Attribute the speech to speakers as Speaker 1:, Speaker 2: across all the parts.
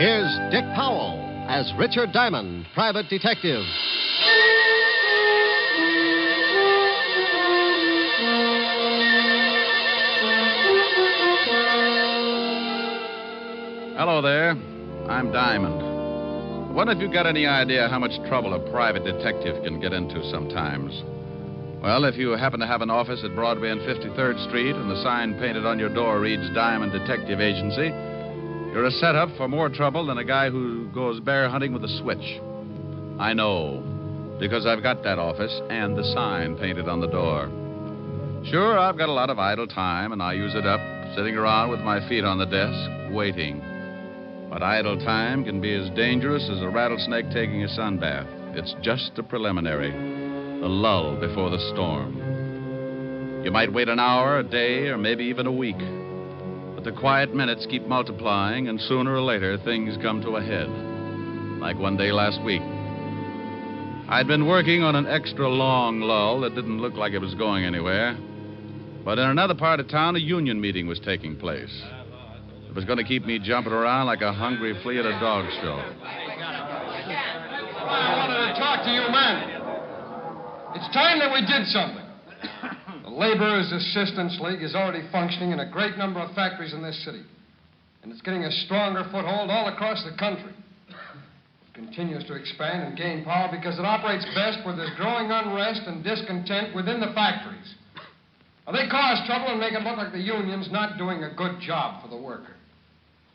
Speaker 1: Here's Dick Powell as Richard Diamond, private detective.
Speaker 2: Hello there. I'm Diamond. I wonder if you've got any idea how much trouble a private detective can get into sometimes. Well, if you happen to have an office at Broadway and 53rd Street and the sign painted on your door reads Diamond Detective Agency, you're a setup for more trouble than a guy who goes bear hunting with a switch. I know, because I've got that office and the sign painted on the door. Sure, I've got a lot of idle time, and I use it up sitting around with my feet on the desk, waiting. But idle time can be as dangerous as a rattlesnake taking a sunbath. It's just a preliminary, the lull before the storm. You might wait an hour, a day, or maybe even a week. But the quiet minutes keep multiplying, and sooner or later, things come to a head. Like one day last week. I'd been working on an extra long lull that didn't look like it was going anywhere. But in another part of town, a union meeting was taking place. It was going to keep me jumping around like a hungry flea at a dog show.
Speaker 3: I wanted to talk to you men. It's time that we did something. The Laborers' Assistance League is already functioning in a great number of factories in this city. And it's getting a stronger foothold all across the country. It continues to expand and gain power because it operates best where there's growing unrest and discontent within the factories. Now, they cause trouble and make it look like the union's not doing a good job for the worker.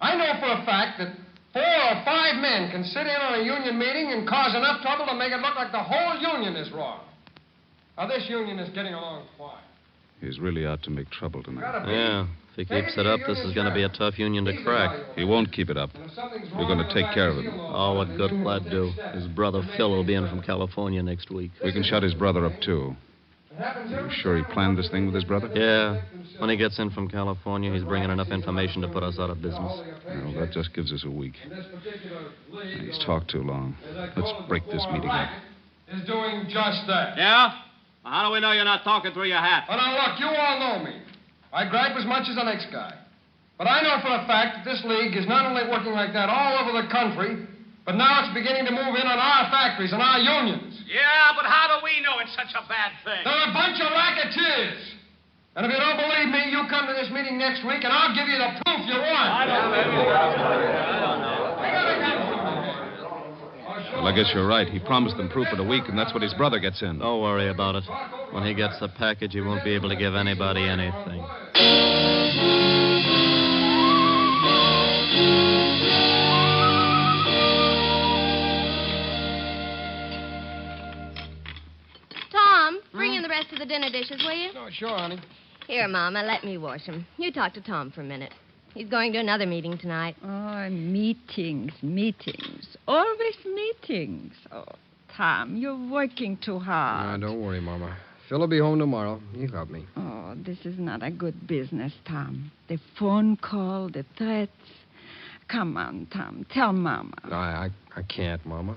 Speaker 3: I know for a fact that 4 or 5 men can sit in on a union meeting and cause enough trouble to make it look like the whole union is wrong. Now, this union is getting along fine.
Speaker 2: He's really out to make trouble tonight.
Speaker 4: Yeah, if he keeps it up, this is going to be a tough union to crack.
Speaker 2: He won't keep it up. We're going to take care of him.
Speaker 4: Oh, what good will that do? His brother Phil will be in from California next week.
Speaker 2: We can shut his brother up, too. Are you sure he planned this thing with his brother?
Speaker 4: Yeah. When he gets in from California, he's bringing enough information to put us out of business.
Speaker 2: Well, that just gives us a week. He's talked too long. Let's break this meeting up.
Speaker 3: Is doing just that.
Speaker 5: Yeah? Well, how do we know you're not talking through your hat?
Speaker 3: Well, now, look, you all know me. I gripe as much as the next guy. But I know for a fact that this league is not only working like that all over the country, but now it's beginning to move in on our factories and our unions.
Speaker 5: Yeah, but how do we know it's such a bad thing?
Speaker 3: They're a bunch of racketeers. And if you don't believe me, you come to this meeting next week, and I'll give you the proof you want.
Speaker 2: Well, I guess you're right. He promised them proof in a week, and that's what his brother gets in.
Speaker 4: Don't worry about it. When he gets the package, he won't be able to give anybody anything.
Speaker 6: Tom, bring in the rest of the dinner dishes, will you?
Speaker 3: Oh, sure, honey.
Speaker 6: Here, Mama, let me wash them. You talk to Tom for a minute. He's going to another meeting tonight.
Speaker 7: Oh, meetings. Always meetings. Oh, Tom, you're working too hard.
Speaker 8: Don't worry, Mama. Phil will be home tomorrow. You help me.
Speaker 7: Oh, this is not a good business, Tom. The phone call, the threats. Come on, Tom. Tell Mama.
Speaker 8: I can't, Mama.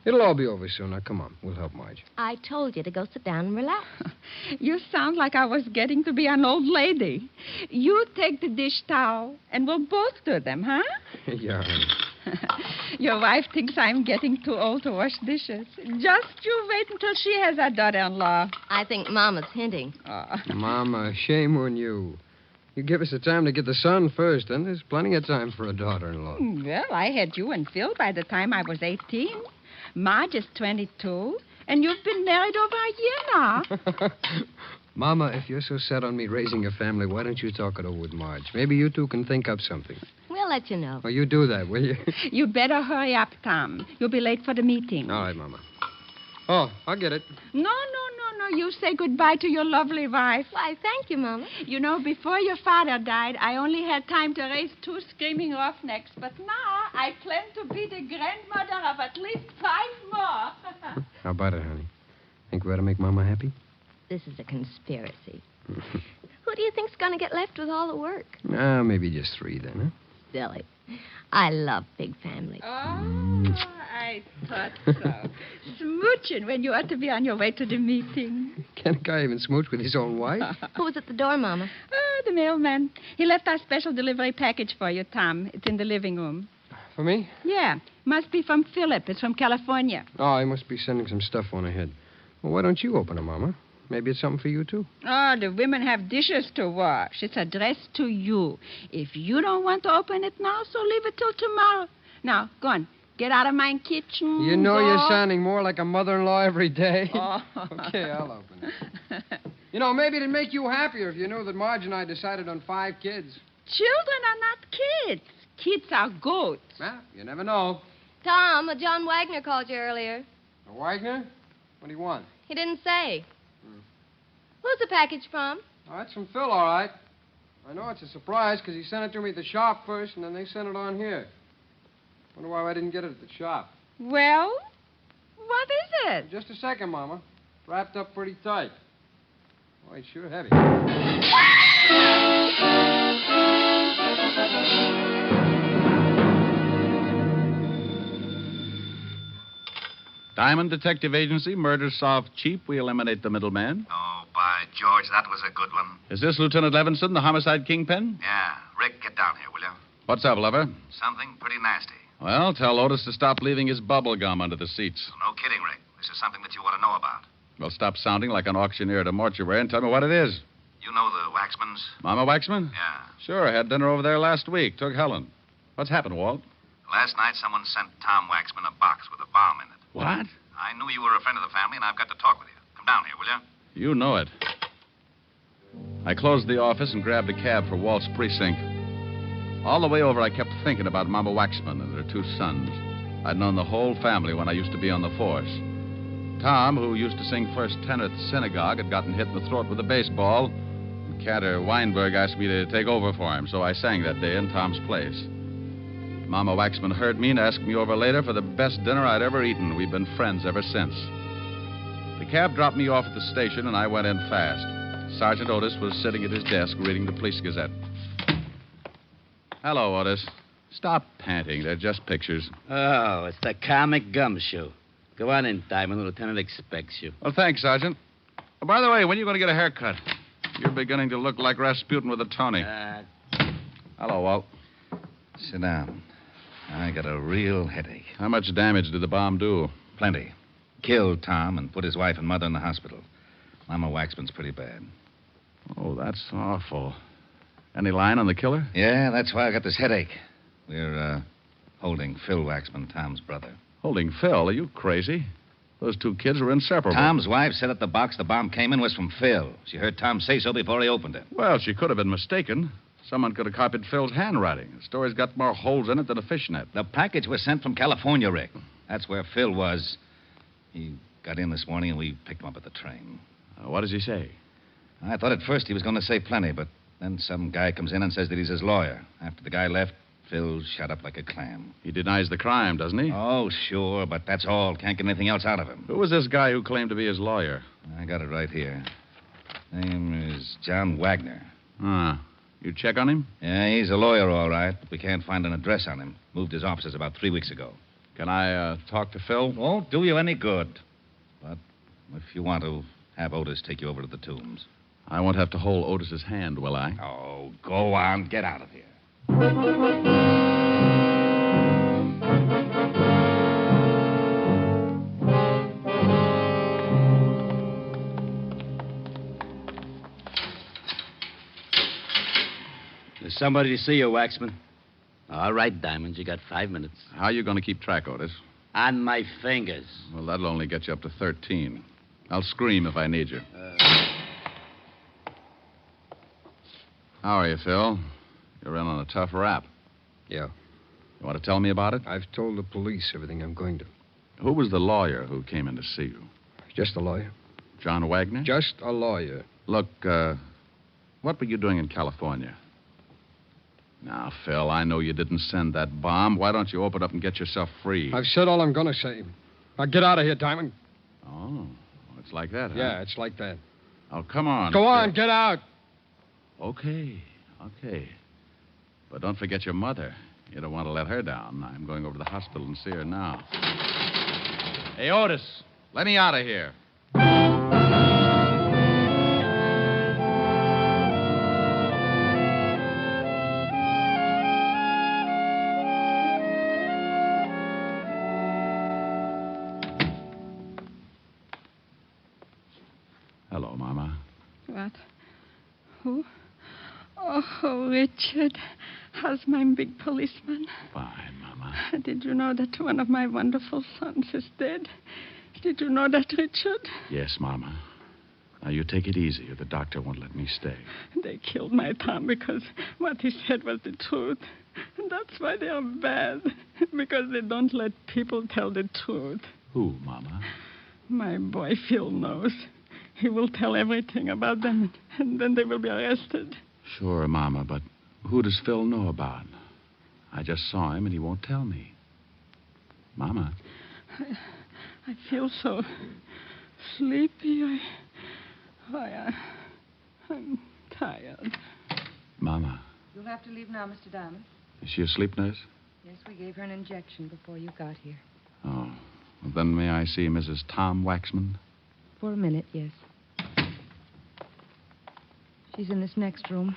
Speaker 8: It'll all be over soon. Now, come on. We'll help Marge.
Speaker 6: I told you to go sit down and relax.
Speaker 7: You sound like I was getting to be an old lady. You take the dish towel, and we'll both do them, huh?
Speaker 8: Yeah, honey.
Speaker 7: Your wife thinks I'm getting too old to wash dishes. Just you wait until she has a daughter-in-law.
Speaker 6: I think Mama's hinting.
Speaker 8: Mama, shame on you. You give us the time to get the son first, then there's plenty of time for a daughter-in-law.
Speaker 7: Well, I had you and Phil by the time I was 18. Marge is 22, and you've been married over a year now.
Speaker 8: Mama, if you're so set on me raising a family, why don't you talk it over with Marge? Maybe you two can think up something.
Speaker 6: We'll let you know.
Speaker 8: Oh, you do that, will you?
Speaker 7: You better hurry up, Tom. You'll be late for the meeting.
Speaker 8: All right, Mama. Oh, I'll get it.
Speaker 7: No. You say goodbye to your lovely wife.
Speaker 6: Why, thank you, Mama.
Speaker 7: You know, before your father died, I only had time to raise 2 screaming roughnecks. But now I plan to be the grandmother of at least 5 more.
Speaker 8: How about it, honey? Think we ought to make Mama happy?
Speaker 6: This is a conspiracy. Who do you think's going to get left with all the work?
Speaker 8: Maybe just 3 then, huh?
Speaker 6: Silly. I love big families.
Speaker 7: Oh, I thought so. Smooching when you ought to be on your way to the meeting.
Speaker 8: Can a guy even smooch with his own wife?
Speaker 6: Who was at the door, Mama?
Speaker 7: Oh, the mailman. He left our special delivery package for you, Tom. It's in the living room.
Speaker 8: For me?
Speaker 7: Yeah. Must be from Philip. It's from California.
Speaker 8: Oh, he must be sending some stuff on ahead. Well, why don't you open it, Mama? Maybe it's something for you, too.
Speaker 7: Oh, the women have dishes to wash. It's addressed to you. If you don't want to open it now, so leave it till tomorrow. Now, go on. Get out of my kitchen.
Speaker 8: You know
Speaker 7: go.
Speaker 8: you're sounding more like a mother-in-law every day.
Speaker 7: Oh.
Speaker 8: Okay, I'll open it. You know, maybe it'd make you happier if you knew that Marge and I decided on 5 kids.
Speaker 7: Children are not kids. Kids are goats.
Speaker 8: Well, you never know.
Speaker 6: Tom, John Wagner called you earlier.
Speaker 8: Wagner? What do you want?
Speaker 6: He didn't say. Who's the package from?
Speaker 8: Oh, that's from Phil, all right. I know it's a surprise because he sent it to me at the shop first, and then they sent it on here. Wonder why I didn't get it at the shop.
Speaker 7: Well, what is it?
Speaker 8: Just a second, Mama. Wrapped up pretty tight. Boy, it's sure heavy.
Speaker 2: Diamond Detective Agency, murder solved cheap. We eliminate the middleman.
Speaker 9: Oh, by George, that was a good one.
Speaker 2: Is this Lieutenant Levinson, the homicide kingpin?
Speaker 9: Yeah. Rick, get down here, will you?
Speaker 2: What's up, lover?
Speaker 9: Something pretty nasty.
Speaker 2: Well, tell Otis to stop leaving his bubble gum under the seats.
Speaker 9: No kidding, Rick. This is something that you want to know about.
Speaker 2: Well, stop sounding like an auctioneer at a mortuary and tell me what it is.
Speaker 9: You know the Waxmans?
Speaker 2: Mama Waxman?
Speaker 9: Yeah.
Speaker 2: Sure, I had dinner over there last week. Took Helen. What's happened, Walt?
Speaker 9: Last night, someone sent Tom Waxman a box with a bomb in it.
Speaker 2: What?
Speaker 9: I knew you were a friend of the family, and I've got to talk with you. Come down here, will you?
Speaker 2: You know it. I closed the office and grabbed a cab for Walt's precinct. All the way over, I kept thinking about Mama Waxman and her 2 sons. I'd known the whole family when I used to be on the force. Tom, who used to sing first tenor at the synagogue, had gotten hit in the throat with a baseball. Cantor Weinberg asked me to take over for him, so I sang that day in Tom's place. Mama Waxman heard me and asked me over later for the best dinner I'd ever eaten. We've been friends ever since. The cab dropped me off at the station, and I went in fast. Sergeant Otis was sitting at his desk reading the Police Gazette. Hello, Otis. Stop panting. They're just pictures.
Speaker 10: Oh, it's the comic gumshoe. Go on in, Diamond. The lieutenant expects you.
Speaker 2: Well, thanks, Sergeant. Oh, by the way, when are you going to get a haircut? You're beginning to look like Rasputin with a Tony. Hello, Walt.
Speaker 9: Sit down. I got a real headache.
Speaker 2: How much damage did the bomb do?
Speaker 9: Plenty. Killed Tom and put his wife and mother in the hospital. Mama Waxman's pretty bad.
Speaker 2: Oh, that's awful. Any line on the killer?
Speaker 9: Yeah, that's why I got this headache. We're, holding Phil Waxman, Tom's brother.
Speaker 2: Holding Phil? Are you crazy? Those 2 kids were inseparable.
Speaker 9: Tom's wife said that the box the bomb came in was from Phil. She heard Tom say so before he opened it.
Speaker 2: Well, she could have been mistaken. Someone could have copied Phil's handwriting. The story's got more holes in it than a fishnet.
Speaker 9: The package was sent from California, Rick. That's where Phil was. He got in this morning, and we picked him up at the train.
Speaker 2: What does he say?
Speaker 9: I thought at first he was going to say plenty, but then some guy comes in and says that he's his lawyer. After the guy left, Phil shut up like a clam.
Speaker 2: He denies the crime, doesn't he?
Speaker 9: Oh, sure, but that's all. Can't get anything else out of him.
Speaker 2: Who was this guy who claimed to be his lawyer?
Speaker 9: I got it right here. Name is John Wagner.
Speaker 2: You check on him?
Speaker 9: Yeah, he's a lawyer, all right, but we can't find an address on him. Moved his offices about 3 weeks ago.
Speaker 2: Can I talk to Phil?
Speaker 9: Won't do you any good. But if you want to, have Otis take you over to the tombs.
Speaker 2: I won't have to hold Otis's hand, will I?
Speaker 9: Oh, go on. Get out of here.
Speaker 10: There's somebody to see you, Waxman. All right, Diamond. You got 5 minutes.
Speaker 2: How are you going to keep track, Otis?
Speaker 10: On my fingers.
Speaker 2: Well, that'll only get you up to 13. I'll scream if I need you. How are you, Phil? You're in on a tough rap.
Speaker 8: Yeah.
Speaker 2: You want to tell me about it?
Speaker 8: I've told the police everything I'm going to.
Speaker 2: Who was the lawyer who came in to see you?
Speaker 8: Just a lawyer.
Speaker 2: John Wagner?
Speaker 8: Just a lawyer.
Speaker 2: Look, what were you doing in California? Now, Phil, I know you didn't send that bomb. Why don't you open up and get yourself free?
Speaker 8: I've said all I'm going to say. Now, get out of here, Diamond.
Speaker 2: Oh, it's like that, huh?
Speaker 8: Yeah, it's like that.
Speaker 2: Oh, come on.
Speaker 8: Go on,
Speaker 2: Phil.
Speaker 8: get out.
Speaker 2: Okay. But don't forget your mother. You don't want to let her down. I'm going over to the hospital and see her now. Hey, Otis, let me out of here.
Speaker 7: Oh, Richard, how's my big policeman?
Speaker 2: Fine, Mama.
Speaker 7: Did you know that one of my wonderful sons is dead? Did you know that, Richard?
Speaker 2: Yes, Mama. Now, you take it easy, or the doctor won't let me stay.
Speaker 7: They killed my Tom because what he said was the truth. And that's why they are bad. Because they don't let people tell the truth.
Speaker 2: Who, Mama?
Speaker 7: My boy Phil knows. He will tell everything about them, and then they will be arrested.
Speaker 2: Sure, Mama, but who does Phil know about? I just saw him, and he won't tell me. Mama.
Speaker 7: I feel so sleepy. I'm tired.
Speaker 2: Mama.
Speaker 11: You'll have to leave now, Mr. Diamond.
Speaker 2: Is she asleep, nurse?
Speaker 11: Yes, we gave her an injection before you got here.
Speaker 2: Oh. Well, then may I see Mrs. Tom Waxman?
Speaker 11: For a minute, yes. She's in this next room.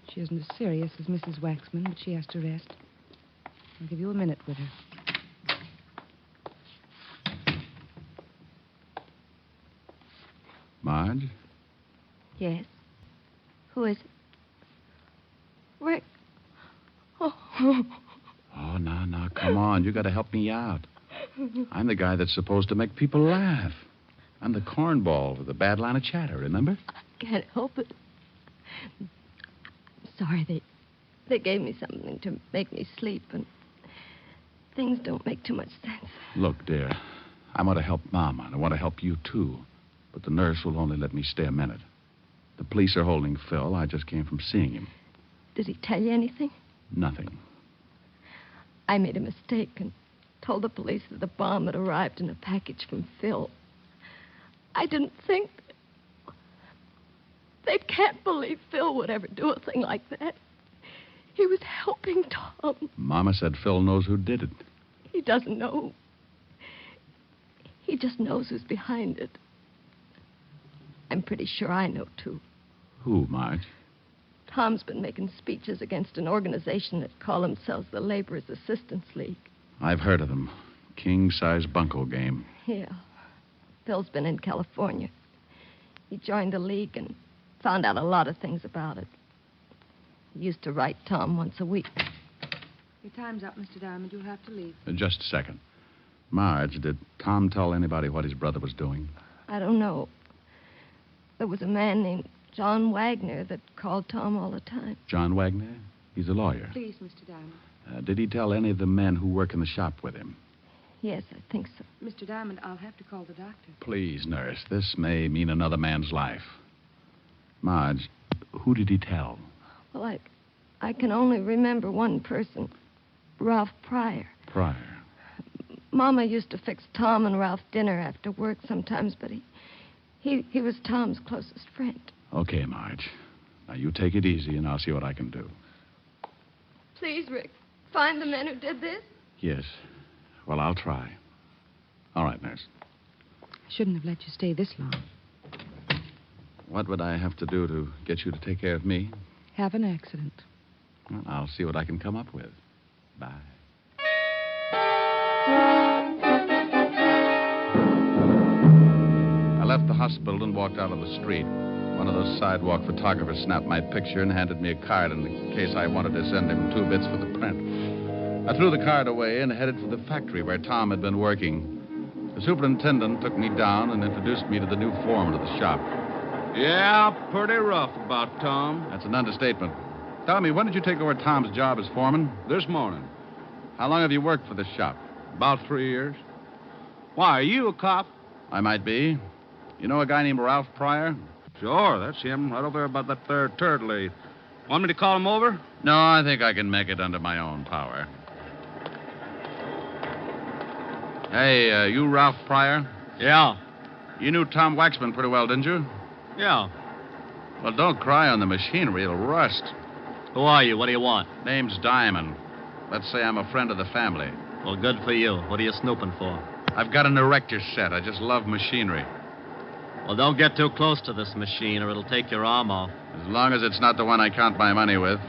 Speaker 11: She isn't as serious as Mrs. Waxman, but she has to rest. I'll give you a minute with her.
Speaker 2: Marge?
Speaker 6: Yes. Who is it? Rick. Oh.
Speaker 2: Oh, now, come on. You got to help me out. I'm the guy that's supposed to make people laugh. I'm the cornball with the bad line of chatter, remember?
Speaker 6: I can't help it. I'm sorry, they gave me something to make me sleep, and things don't make too much sense.
Speaker 2: Look, dear, I want to help Mama, and I want to help you, too. But the nurse will only let me stay a minute. The police are holding Phil. I just came from seeing him.
Speaker 6: Did he tell you anything?
Speaker 2: Nothing.
Speaker 6: I made a mistake and told the police that the bomb had arrived in a package from Phil. I didn't think... They can't believe Phil would ever do a thing like that. He was helping Tom.
Speaker 2: Mama said Phil knows who did it.
Speaker 6: He doesn't know. He just knows who's behind it. I'm pretty sure I know, too.
Speaker 2: Who, Marge?
Speaker 6: Tom's been making speeches against an organization that call themselves the Laborers' Assistance League.
Speaker 2: I've heard of them. King-size bunco game.
Speaker 6: Yeah. Phil's been in California. He joined the league and found out a lot of things about it. He used to write Tom once a week.
Speaker 11: Your time's up, Mr. Diamond. You'll have to leave.
Speaker 2: Just a second. Marge, did Tom tell anybody what his brother was doing?
Speaker 6: I don't know. There was a man named John Wagner that called Tom all the time.
Speaker 2: John Wagner? He's a lawyer.
Speaker 11: Please, Mr. Diamond.
Speaker 2: Did he tell any of the men who work in the shop with him?
Speaker 6: Yes, I think so.
Speaker 11: Mr. Diamond, I'll have to call the doctor.
Speaker 2: Please, nurse. This may mean another man's life. Marge, who did he tell?
Speaker 6: Well, I can only remember one person, Ralph Pryor.
Speaker 2: Pryor.
Speaker 6: Mama used to fix Tom and Ralph dinner after work sometimes, but he was Tom's closest friend.
Speaker 2: Okay, Marge. Now, you take it easy, and I'll see what I can do.
Speaker 6: Please, Rick, find the men who did this.
Speaker 2: Yes. Well, I'll try. All right, nurse.
Speaker 11: I shouldn't have let you stay this long.
Speaker 2: What would I have to do to get you to take care of me?
Speaker 11: Have an accident.
Speaker 2: Well, I'll see what I can come up with. Bye. I left the hospital and walked out on the street. One of those sidewalk photographers snapped my picture and handed me a card in case I wanted to send him 2 bits for the print. I threw the card away and headed for the factory where Tom had been working. The superintendent took me down and introduced me to the new foreman of the shop.
Speaker 5: Yeah, pretty rough about Tom.
Speaker 2: That's an understatement. Tell me, when did you take over Tom's job as foreman?
Speaker 5: This morning.
Speaker 2: How long have you worked for this shop?
Speaker 5: About 3 years. Why, are you a cop?
Speaker 2: I might be. You know a guy named Ralph Pryor?
Speaker 5: Sure, that's him, right over there about that there turd lathe. Want me to call him over?
Speaker 2: No, I think I can make it under my own power. Hey, you Ralph Pryor?
Speaker 5: Yeah.
Speaker 2: You knew Tom Waxman pretty well, didn't you?
Speaker 5: Yeah.
Speaker 2: Well, don't cry on the machinery. It'll rust.
Speaker 4: Who are you? What do you want?
Speaker 2: Name's Diamond. Let's say I'm a friend of the family.
Speaker 4: Well, good for you. What are you snooping for?
Speaker 2: I've got an erector set. I just love machinery.
Speaker 4: Well, don't get too close to this machine or it'll take your arm off.
Speaker 2: As long as it's not the one I count my money with.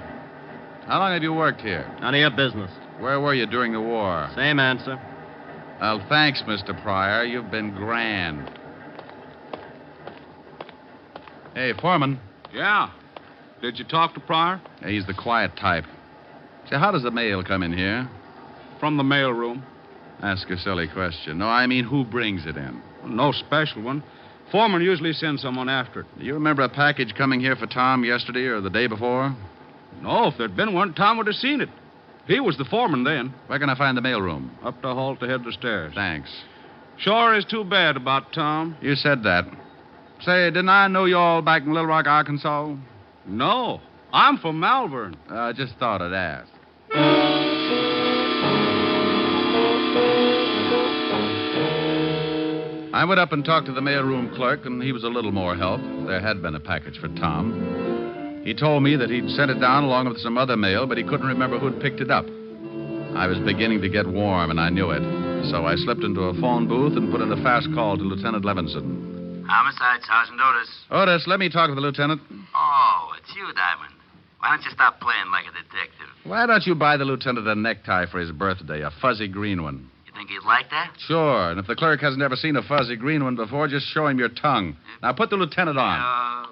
Speaker 2: How long have you worked here?
Speaker 4: None of your business.
Speaker 2: Where were you during the war?
Speaker 4: Same answer.
Speaker 2: Well, thanks, Mr. Pryor. You've been grand. Hey, Foreman.
Speaker 5: Yeah. Did you talk to Pryor?
Speaker 2: Yeah, he's the quiet type. Say, how does the mail come in here?
Speaker 5: From the mail room.
Speaker 2: Ask a silly question. No, I mean, who brings it in?
Speaker 5: No special one. Foreman usually sends someone after it.
Speaker 2: Do you remember a package coming here for Tom yesterday or the day before?
Speaker 5: No, if there'd been one, Tom would have seen it. He was the foreman then.
Speaker 2: Where can I find the mailroom?
Speaker 5: Up the hall to head the stairs.
Speaker 2: Thanks.
Speaker 5: Sure is too bad about Tom.
Speaker 2: You said that. Say, didn't I know you all back in Little Rock, Arkansas?
Speaker 5: No, I'm from Malvern.
Speaker 2: I just thought I'd ask. I went up and talked to the mailroom clerk, and he was a little more help. There had been a package for Tom. He told me that he'd sent it down along with some other mail, but he couldn't remember who'd picked it up. I was beginning to get warm, and I knew it. So I slipped into a phone booth and put in a fast call to Lieutenant Levinson.
Speaker 10: Homicide, Sergeant Otis.
Speaker 2: Otis, let me talk with the lieutenant.
Speaker 10: Oh, it's you, Diamond. Why don't you stop playing like a detective?
Speaker 2: Why don't you buy the lieutenant a necktie for his birthday, a fuzzy green one?
Speaker 10: You think he'd like that?
Speaker 2: Sure, and if the clerk hasn't ever seen a fuzzy green one before, just show him your tongue. Now put the lieutenant on.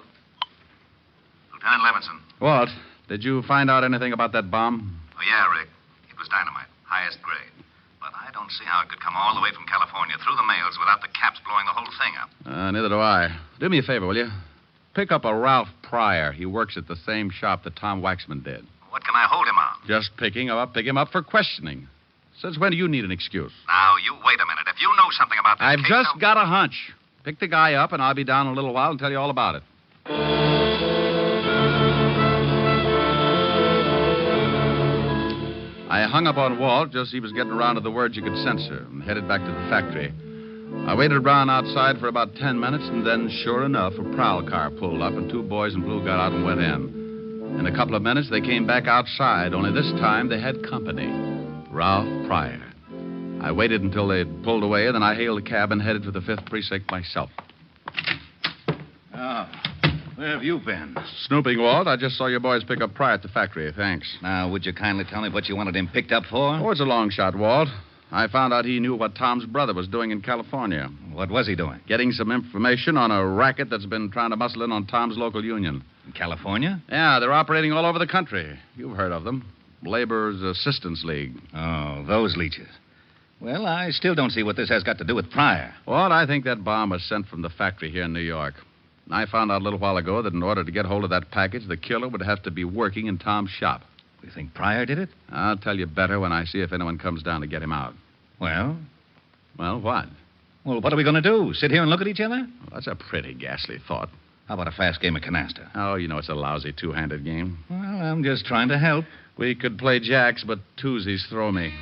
Speaker 9: Lieutenant Levinson.
Speaker 2: Walt, did you find out anything about that bomb?
Speaker 9: Oh, yeah, Rick. It was dynamite. Highest grade. But I don't see how it could come all the way from California through the mails without the caps blowing the whole thing up.
Speaker 2: Neither do I. Do me a favor, will you? Pick up a Ralph Pryor. He works at the same shop that Tom Waxman did.
Speaker 9: What can I hold him on?
Speaker 2: Just pick him up for questioning. Since when do you need an excuse?
Speaker 9: Now, you wait a minute. If you know something about this
Speaker 2: I've
Speaker 9: case,
Speaker 2: just got a hunch. Pick the guy up, and I'll be down in a little while and tell you all about it. I hung up on Walt just as he was getting around to the words you could censor and headed back to the factory. I waited around outside for about 10 minutes, and then, sure enough, a prowl car pulled up, and two boys in blue got out and went in. In a couple of minutes, they came back outside, only this time they had company. Ralph Pryor. I waited until they had pulled away, and then I hailed a cab and headed for the 5th Precinct myself.
Speaker 9: Oh, where have you been?
Speaker 2: Snooping, Walt. I just saw your boys pick up Pryor at the factory. Thanks.
Speaker 9: Now, would you kindly tell me what you wanted him picked up for?
Speaker 2: Oh, it's a long shot, Walt. I found out he knew what Tom's brother was doing in California.
Speaker 9: What was he doing?
Speaker 2: Getting some information on a racket that's been trying to muscle in on Tom's local union.
Speaker 9: In California?
Speaker 2: Yeah, they're operating all over the country. You've heard of them. Laborers Assistance League.
Speaker 9: Oh, those leeches. Well, I still don't see what this has got to do with Pryor.
Speaker 2: Walt, I think that bomb was sent from the factory here in New York. I found out a little while ago that in order to get hold of that package, the killer would have to be working in Tom's shop.
Speaker 9: You think Pryor did it?
Speaker 2: I'll tell you better when I see if anyone comes down to get him out.
Speaker 9: Well?
Speaker 2: Well, what?
Speaker 9: Well, what are we going to do? Sit here and look at each other?
Speaker 2: Well, that's a pretty ghastly thought.
Speaker 9: How about a fast game of canasta?
Speaker 2: Oh, you know it's a lousy two-handed game.
Speaker 9: Well, I'm just trying to help.
Speaker 2: We could play jacks, but twosies throw me.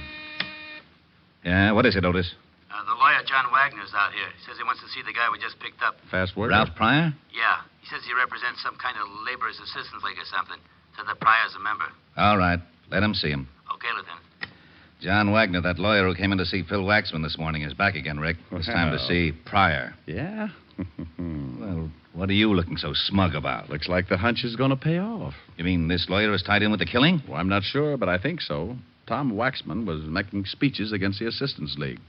Speaker 9: Yeah, what is it, Otis?
Speaker 10: The lawyer, John Wagner's out here. He says he wants to see the guy we just picked up.
Speaker 2: Fast word?
Speaker 9: Ralph Pryor?
Speaker 10: Yeah. He says he represents some kind of laborer's assistance league or something. Said that Pryor's a member.
Speaker 9: All right. Let him see him.
Speaker 10: Okay, Lieutenant.
Speaker 9: John Wagner, that lawyer who came in to see Phil Waxman this morning, is back again, Rick. It's time to see Pryor.
Speaker 2: Yeah?
Speaker 9: Well, what are you looking so smug about?
Speaker 2: Looks like the hunch is going to pay off.
Speaker 9: You mean this lawyer is tied in with the killing?
Speaker 2: Well, I'm not sure, but I think so. Tom Waxman was making speeches against the Assistance League.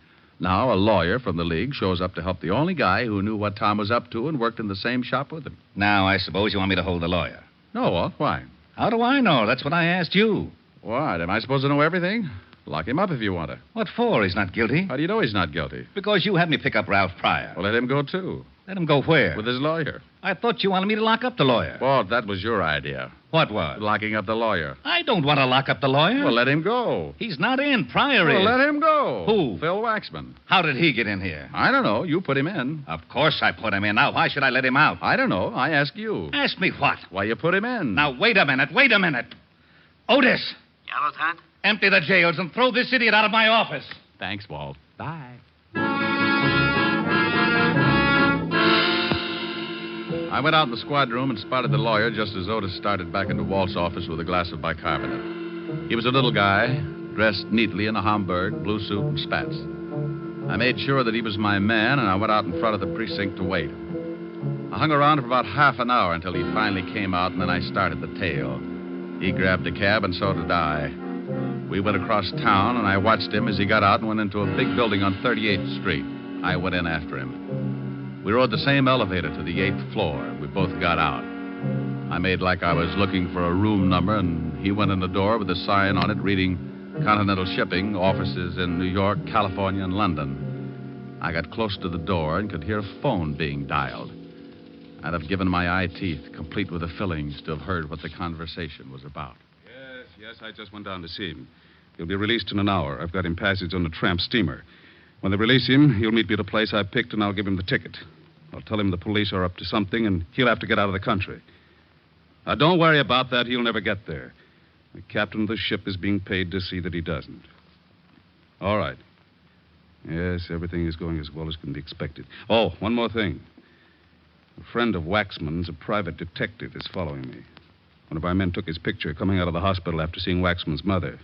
Speaker 2: Now, a lawyer from the league shows up to help the only guy who knew what Tom was up to and worked in the same shop with him.
Speaker 9: Now, I suppose you want me to hold the lawyer.
Speaker 2: No, Walt. Why?
Speaker 9: How do I know? That's what I asked you.
Speaker 2: What? Am I supposed to know everything? Lock him up if you want to.
Speaker 9: What for? He's not guilty.
Speaker 2: How do you know he's not guilty?
Speaker 9: Because you had me pick up Ralph Pryor.
Speaker 2: Well, let him go, too.
Speaker 9: Let him go where?
Speaker 2: With his lawyer.
Speaker 9: I thought you wanted me to lock up the lawyer.
Speaker 2: Walt, that was your idea.
Speaker 9: What was?
Speaker 2: Locking up the lawyer.
Speaker 9: I don't want to lock up the lawyer.
Speaker 2: Well, let him go.
Speaker 9: He's not in. Pryor
Speaker 2: Well,
Speaker 9: is.
Speaker 2: let him go.
Speaker 9: Who?
Speaker 2: Phil Waxman.
Speaker 9: How did he get in here?
Speaker 2: I don't know. You put him in.
Speaker 9: Of course I put him in. Now, why should I let him out?
Speaker 2: I don't know. I ask you.
Speaker 9: Ask me what?
Speaker 2: Why you put him in.
Speaker 9: Now, wait a minute. Otis,
Speaker 10: Yeah, Lieutenant?
Speaker 9: empty the jails and throw this idiot out of my office.
Speaker 2: Thanks, Walt. Bye. I went out in the squad room and spotted the lawyer just as Otis started back into Walt's office with a glass of bicarbonate. He was a little guy, dressed neatly in a Homburg, blue suit, and spats. I made sure that he was my man, and I went out in front of the precinct to wait. I hung around for about half an hour until he finally came out, and then I started the tale. He grabbed a cab, and so did I. We went across town, and I watched him as he got out and went into a big building on 38th Street. I went in after him. We rode the same elevator to the 8th floor. We both got out. I made like I was looking for a room number, and he went in the door with a sign on it reading Continental Shipping, offices in New York, California, and London. I got close to the door and could hear a phone being dialed. I'd have given my eye teeth, complete with the fillings, to have heard what the conversation was about.
Speaker 5: Yes, I just went down to see him. He'll be released in an hour. I've got him passage on the tramp steamer. When they release him, he'll meet me at a place I picked, and I'll give him the ticket. I'll tell him the police are up to something, and he'll have to get out of the country. Now, don't worry about that. He'll never get there. The captain of the ship is being paid to see that he doesn't. All right. Yes, everything is going as well as can be expected. Oh, one more thing. A friend of Waxman's, a private detective, is following me. One of our men took his picture coming out of the hospital after seeing Waxman's mother.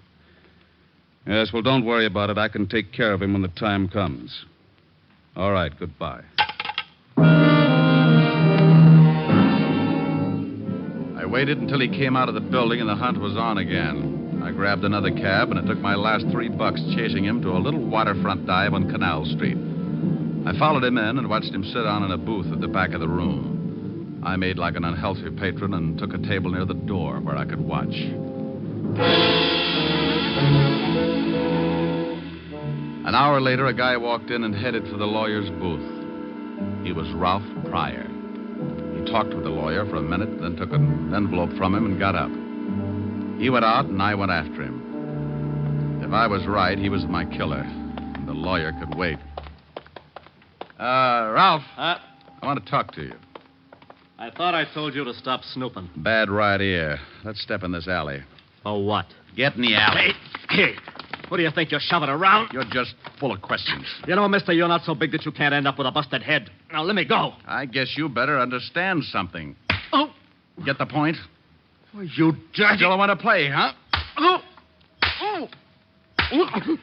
Speaker 5: Yes, well, don't worry about it. I can take care of him when the time comes. All right, goodbye.
Speaker 2: I waited until he came out of the building and the hunt was on again. I grabbed another cab, and it took my last $3 chasing him to a little waterfront dive on Canal Street. I followed him in and watched him sit down in a booth at the back of the room. I made like an unhealthy patron and took a table near the door where I could watch. An hour later, a guy walked in and headed for the lawyer's booth. He was Ralph Pryor. He talked with the lawyer for a minute, then took an envelope from him and got up. He went out, and I went after him. If I was right, he was my killer, and the lawyer could wait. Ralph, I want to talk to you.
Speaker 4: I thought I told you to stop snooping.
Speaker 2: Bad right ear. Let's step in this alley.
Speaker 4: Oh, what?
Speaker 2: Get in the alley.
Speaker 4: Hey, what do you think you're shoving around?
Speaker 2: You're just full of questions.
Speaker 4: You know, mister, you're not so big that you can't end up with a busted head. Now, let me go.
Speaker 2: I guess you better understand something.
Speaker 4: Oh.
Speaker 2: Get the point?
Speaker 4: Oh, you dirty...
Speaker 2: Still want to play, huh?
Speaker 4: Oh. Oh. Oh.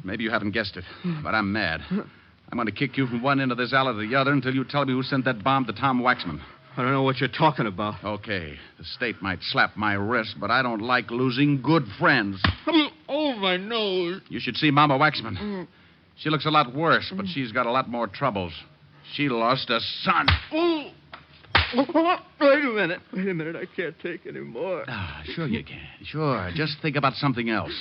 Speaker 2: Maybe you haven't guessed it, but I'm mad. I'm going to kick you from one end of this alley to the other until you tell me who sent that bomb to Tom Waxman.
Speaker 4: I don't know what you're talking about.
Speaker 2: Okay, the state might slap my wrist, but I don't like losing good friends.
Speaker 4: Oh, my nose.
Speaker 2: You should see Mama Waxman. She looks a lot worse, but she's got a lot more troubles. She lost a son.
Speaker 4: Oh. Wait a minute. I can't take any more.
Speaker 2: Sure you can. Sure. Just think about something else.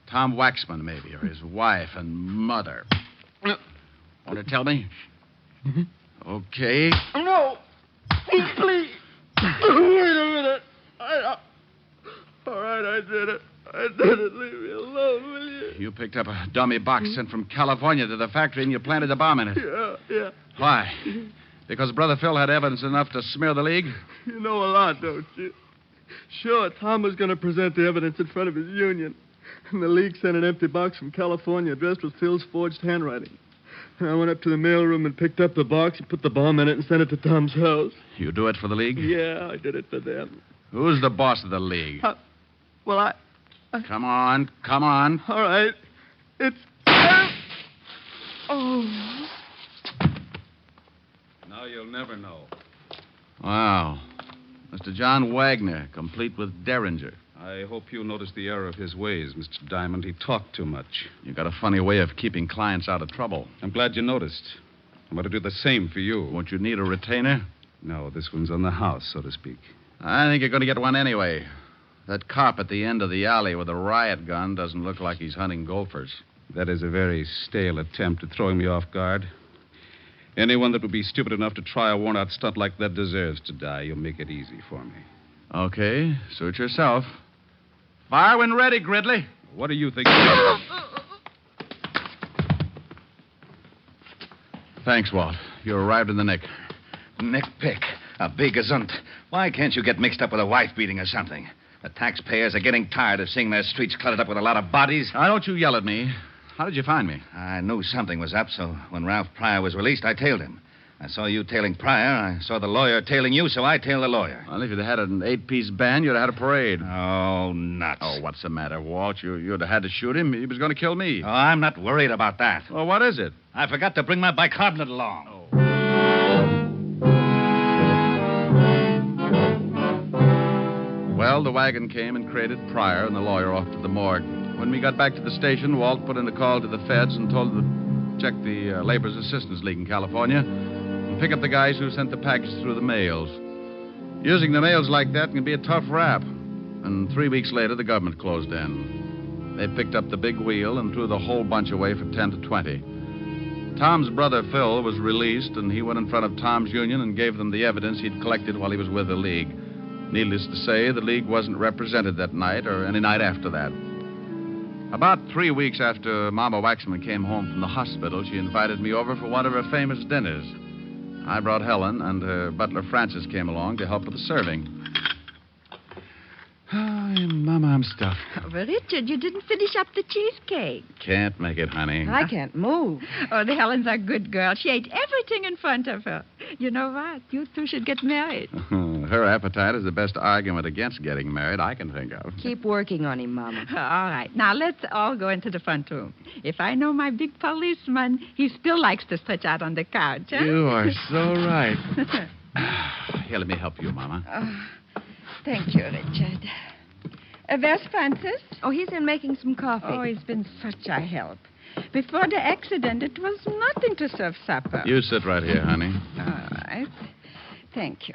Speaker 2: Tom Waxman, maybe, or his wife and mother. Want to tell me? Okay.
Speaker 4: No. Please. Wait a minute. All right, I did it. Leave me alone, will you?
Speaker 2: You picked up a dummy box sent from California to the factory and you planted a bomb in it.
Speaker 4: Yeah.
Speaker 2: Why? Because Brother Phil had evidence enough to smear the League?
Speaker 4: You know a lot, don't you? Sure, Tom was going to present the evidence in front of his union. And the League sent an empty box from California addressed with Phil's forged handwriting. And I went up to the mailroom and picked up the box and put the bomb in it and sent it to Tom's house.
Speaker 2: You do it for the League?
Speaker 4: Yeah, I did it for them.
Speaker 2: Who's the boss of the League?
Speaker 4: Well, I...
Speaker 2: Come on.
Speaker 4: All right. It's... Oh.
Speaker 5: Now you'll never know.
Speaker 2: Wow. Mr. John Wagner, complete with Derringer.
Speaker 5: I hope you noticed the error of his ways, Mr. Diamond. He talked too much.
Speaker 2: You got a funny way of keeping clients out of trouble.
Speaker 5: I'm glad you noticed. I'm going to do the same for you.
Speaker 2: Won't you need a retainer?
Speaker 5: No, this one's on the house, so to speak.
Speaker 2: I think you're going to get one anyway. That cop at the end of the alley with a riot gun doesn't look like he's hunting golfers.
Speaker 5: That is a very stale attempt at throwing me off guard. Anyone that would be stupid enough to try a worn-out stunt like that deserves to die. You'll make it easy for me.
Speaker 2: Okay, suit yourself. Fire when ready, Gridley.
Speaker 5: What do you think?
Speaker 2: Thanks, Walt. You arrived in the nick.
Speaker 9: Nick Pick, a big gazunt. Why can't you get mixed up with a wife beating or something? The taxpayers are getting tired of seeing their streets cluttered up with a lot of bodies.
Speaker 2: Now, don't you yell at me. How did you find me?
Speaker 9: I knew something was up, so when Ralph Pryor was released, I tailed him. I saw you tailing Pryor. I saw the lawyer tailing you, so I tailed the lawyer.
Speaker 2: Well, if you'd had an 8-piece band, you'd have had a parade.
Speaker 9: Oh, nuts.
Speaker 2: Oh, what's the matter, Walt? You'd have had to shoot him. He was going to kill me.
Speaker 9: Oh, I'm not worried about that.
Speaker 2: Well, what is it?
Speaker 9: I forgot to bring my bicarbonate along.
Speaker 2: Oh. Well, the wagon came and crated Pryor and the lawyer off to the morgue. When we got back to the station, Walt put in a call to the feds and told them to check the Laborers Assistance League in California and pick up the guys who sent the package through the mails. Using the mails like that can be a tough rap. And 3 weeks later, the government closed in. They picked up the big wheel and threw the whole bunch away for 10 to 20. Tom's brother, Phil, was released, and he went in front of Tom's union and gave them the evidence he'd collected while he was with the League. Needless to say, the League wasn't represented that night or any night after that. About 3 weeks after Mama Waxman came home from the hospital, she invited me over for one of her famous dinners. I brought Helen, and her butler Francis came along to help with the serving. Oh, Mama, I'm stuffed.
Speaker 7: Oh, but Richard, you didn't finish up the cheesecake.
Speaker 2: Can't make it, honey.
Speaker 11: I can't move.
Speaker 7: Oh, the Helen's a good girl. She ate everything in front of her. You know what? You two should get married.
Speaker 2: Her appetite is the best argument against getting married I can think of.
Speaker 11: Keep working on him, Mama.
Speaker 7: All right. Now, let's all go into the front room. If I know my big policeman, he still likes to stretch out on the couch, huh?
Speaker 2: You are so right. Here, let me help you, Mama.
Speaker 7: Thank you, Richard. Where's Francis?
Speaker 11: Oh, he's in making some coffee.
Speaker 7: Oh, he's been such a help. Before the accident, it was nothing to serve supper.
Speaker 2: You sit right here, honey.
Speaker 7: All right. Thank you.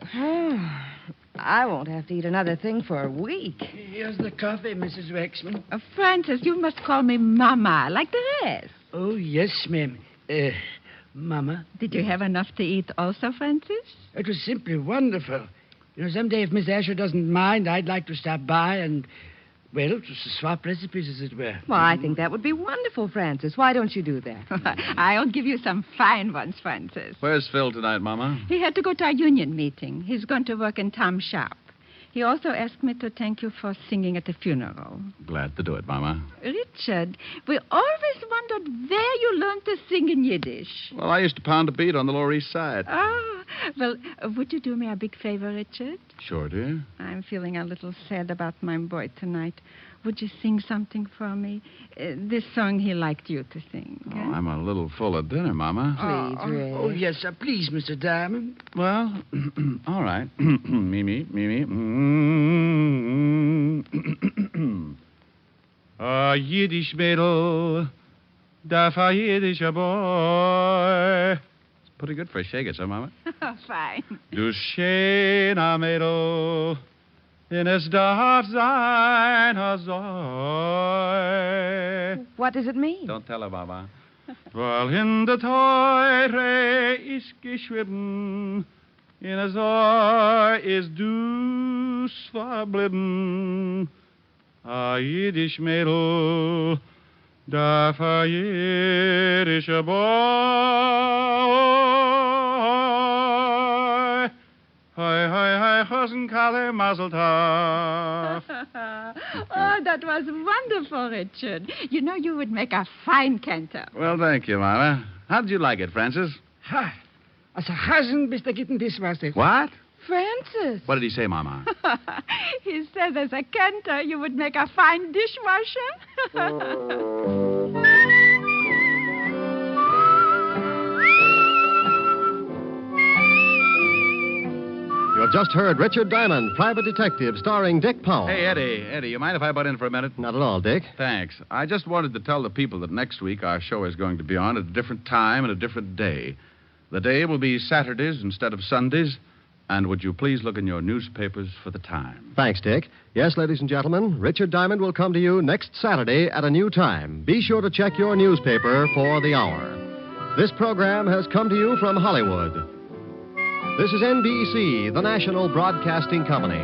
Speaker 11: I won't have to eat another thing for a week.
Speaker 10: Here's the coffee, Mrs. Waxman.
Speaker 7: Francis, you must call me Mama, like the rest.
Speaker 10: Oh, yes, ma'am. Mama.
Speaker 7: Did you have enough to eat also, Francis?
Speaker 10: It was simply wonderful. You know, someday if Miss Asher doesn't mind, I'd like to stop by and, well, just to swap recipes, as it were.
Speaker 11: Well, I think that would be wonderful, Francis. Why don't you do that?
Speaker 7: I'll give you some fine ones, Francis.
Speaker 2: Where's Phil tonight, Mama?
Speaker 7: He had to go to a union meeting. He's going to work in Tom's shop. He also asked me to thank you for singing at the funeral.
Speaker 2: Glad to do it, Mama.
Speaker 7: Richard, we always wondered where you learned to sing in Yiddish.
Speaker 2: Well, I used to pound a beat on the Lower East Side.
Speaker 7: Oh, well, would you do me a big favor, Richard?
Speaker 2: Sure, dear.
Speaker 7: I'm feeling a little sad about my boy tonight. Would you sing something for me? This song he liked you to sing.
Speaker 2: Oh, I'm a little full of dinner, Mama.
Speaker 11: Please, Ray.
Speaker 10: Oh, yes, sir. Please, Mr. Diamond.
Speaker 2: Well, all right. Mimi. A Yiddish Mädel, darf a Yiddischer boy. It's pretty good for a shake-it, huh, Mama?
Speaker 7: Fine.
Speaker 2: Du schöner Mädel, denn es darf sein a Säu.
Speaker 11: What does it mean?
Speaker 2: Don't tell her, Mama. Weil in der Teure ist geschrieben, in a Säu ist du's verblieben. A Yiddish Mädel, darf a Yiddischer boy. Hi, Hosenkale, Mazel tov.
Speaker 7: Oh, that was wonderful, Richard. You know, you would make a fine cantor.
Speaker 2: Well, thank you, Mama. How did you like it, Francis?
Speaker 10: Ha! Als een hazen bis der gitten Dishwasser.
Speaker 2: What?
Speaker 11: Francis.
Speaker 2: What did he say, Mama?
Speaker 7: He said as a cantor, you would make a fine dishwasher.
Speaker 1: You have just heard Richard Diamond, Private Detective, starring Dick Powell.
Speaker 2: Hey, Eddie, you mind if I butt in for a minute?
Speaker 1: Not at all, Dick.
Speaker 2: Thanks. I just wanted to tell the people that next week our show is going to be on at a different time and a different day. The day will be Saturdays instead of Sundays. And would you please look in your newspapers for the time?
Speaker 1: Thanks, Dick. Yes, ladies and gentlemen, Richard Diamond will come to you next Saturday at a new time. Be sure to check your newspaper for the hour. This program has come to you from Hollywood. This is NBC, the national broadcasting company.